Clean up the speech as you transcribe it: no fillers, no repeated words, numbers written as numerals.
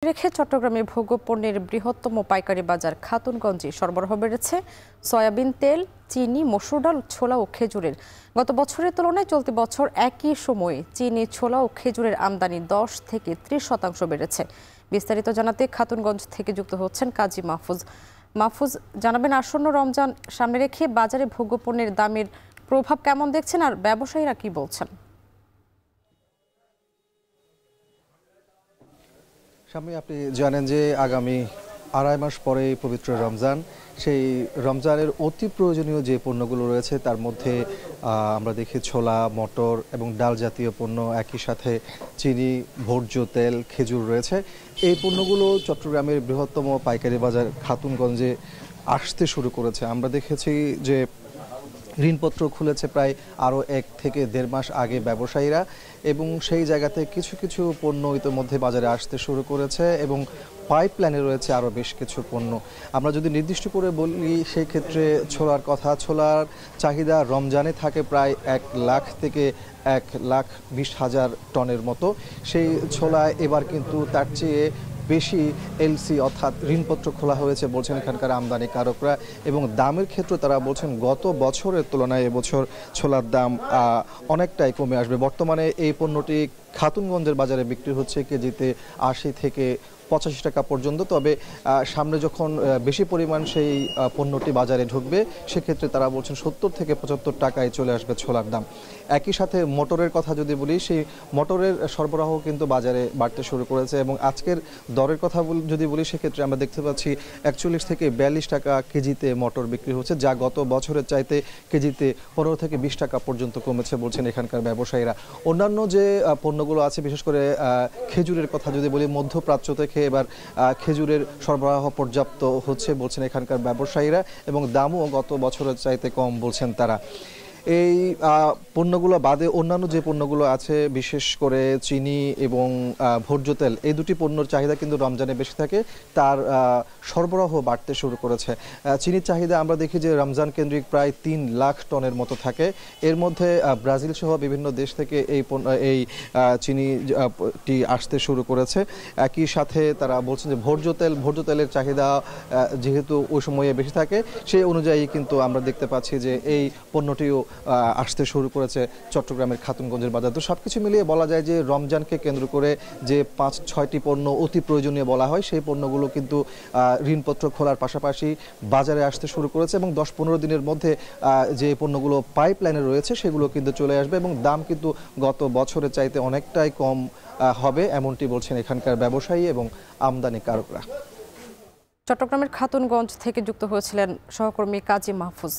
রেখে চট্টগ্রামে ভোগ্যপণ্যের বৃহত্তম পাইকারি বাজার খাতুনগঞ্জে সরবরাহ বেড়েছে সয়াবিন তেল, চিনি, মসুর ডাল, ছোলা ও খেজুরের। গত বছরের তুলনায় চলতি বছর একই সময়ে চিনি, ছোলা ও খেজুরের আমদানি 10 থেকে 30% বেড়েছে। বিস্তারিত জানাতে খাতুনগঞ্জ থেকে যুক্ত হচ্ছেন কাজী মাহফুজ। মাহফুজ, জানাবেন আসন্ন রমজান সামনে রেখে বাজারে ভোগ্যপণ্যের দামের প্রভাব কেমন দেখছেন আর ব্যবসায়ীরা কি বলছেন? স্বামী, আপনি জানেন যে আগামী আড়াই মাস পরে পবিত্র রমজান। সেই রমজানের অতি প্রয়োজনীয় যে পণ্যগুলো রয়েছে তার মধ্যে আমরা দেখি ছোলা, মটর এবং ডাল জাতীয় পণ্য, একই সাথে চিনি, ভোজ্য তেল, খেজুর রয়েছে। এই পণ্যগুলো চট্টগ্রামের বৃহত্তম পাইকারি বাজার খাতুনগঞ্জে আসতে শুরু করেছে। আমরা দেখেছি যে ঋণপত্র খুলেছে প্রায় আরও 1 থেকে 1.5 মাস আগে ব্যবসায়ীরা, এবং সেই জায়গাতে কিছু কিছু পণ্য ইতিমধ্যে বাজারে আসতে শুরু করেছে এবং পাইপলাইনে রয়েছে আরও বেশ কিছু পণ্য। আমরা যদি নির্দিষ্ট করে বলি সেই ক্ষেত্রে ছোলার কথা, ছোলার চাহিদা রমজানে থাকে প্রায় 1 লাখ থেকে 1,20,000 টনের মতো। সেই ছোলা এবার কিন্তু তার চেয়ে বেশি এলসি অর্থাৎ ঋণপত্র খোলা হয়েছে বলছেন এখানকার আমদানিকারকরা, এবং দামের ক্ষেত্রে তারা বলছেন গত বছরের তুলনায় এবছর ছোলার দাম অনেকটাই কমে আসবে। বর্তমানে এই পণ্যটি খাতুনগঞ্জের বাজারে বিক্রি হচ্ছে কেজিতে 80 থেকে 85 টাকা পর্যন্ত। তবে সামনে যখন বেশি পরিমাণ সেই পণ্যটি বাজারে ঢুকবে সেক্ষেত্রে তারা বলছেন 70 থেকে 75 টাকায় চলে আসবে ছোলার দাম। একই সাথে মটরের কথা যদি বলি, সেই মটরের সরবরাহ কিন্তু বাজারে বাড়তে শুরু করেছে, এবং আজকের দরের কথা যদি বলি সেক্ষেত্রে আমরা দেখতে পাচ্ছি 41 থেকে 42 টাকা কেজিতে মটর বিক্রি হচ্ছে, যা গত বছরের চাইতে কেজিতে 15 থেকে 20 টাকা পর্যন্ত কমেছে বলছেন এখানকার ব্যবসায়ীরা। অন্যান্য যে পণ্যগুলো আছে, বিশেষ করে খেজুরের কথা যদি বলি, মধ্যপ্রাচ্য থেকে এবার খেজুরের সরবরাহ পর্যাপ্ত হচ্ছে বলছেন এখানকার ব্যবসায়ীরা, এবং দামও গত বছরের চাইতে কম বলছেন তারা। এই পণ্যগুলো বাদে অন্যান্য যে পণ্যগুলো আছে, বিশেষ করে চিনি এবং ভোজ্য তেল, এই দুটি পণ্যর চাহিদা কিন্তু রমজানে বেশি থাকে, তার সরবরাহ বাড়তে শুরু করেছে। চিনির চাহিদা আমরা দেখি যে রমজান কেন্দ্রিক প্রায় 3 লাখ টনের মতো থাকে। এর মধ্যে ব্রাজিল সহ বিভিন্ন দেশ থেকে এই চিনিটি আসতে শুরু করেছে। একই সাথে তারা বলছেন যে ভোজ্য তেলের চাহিদা যেহেতু ওই সময়ে বেশি থাকে, সেই অনুযায়ী কিন্তু আমরা দেখতে পাচ্ছি যে এই পণ্যটিও আসতে শুরু করেছে চট্টগ্রামের খাতুনগঞ্জের বাজার। তো সবকিছু মিলিয়ে বলা যায় যে রমজানকে কেন্দ্র করে যে 5-6টি পণ্য অতি প্রয়োজনীয় বলা হয়, সেই পণ্যগুলো কিন্তু ঋণপত্র খোলার পাশাপাশি বাজারে আসতে শুরু করেছে, এবং 10-15 দিনের মধ্যে যে পণ্যগুলো পাইপলাইনে রয়েছে সেগুলো কিন্তু চলে আসবে, এবং দাম কিন্তু গত বছরের চাইতে অনেকটাই কম হবে এমনটি বলছেন এখানকার ব্যবসায়ী এবং আমদানিকারকরা। চট্টগ্রামের খাতুনগঞ্জ থেকে যুক্ত হয়েছিলেন সহকর্মী কাজী মাহফুজ।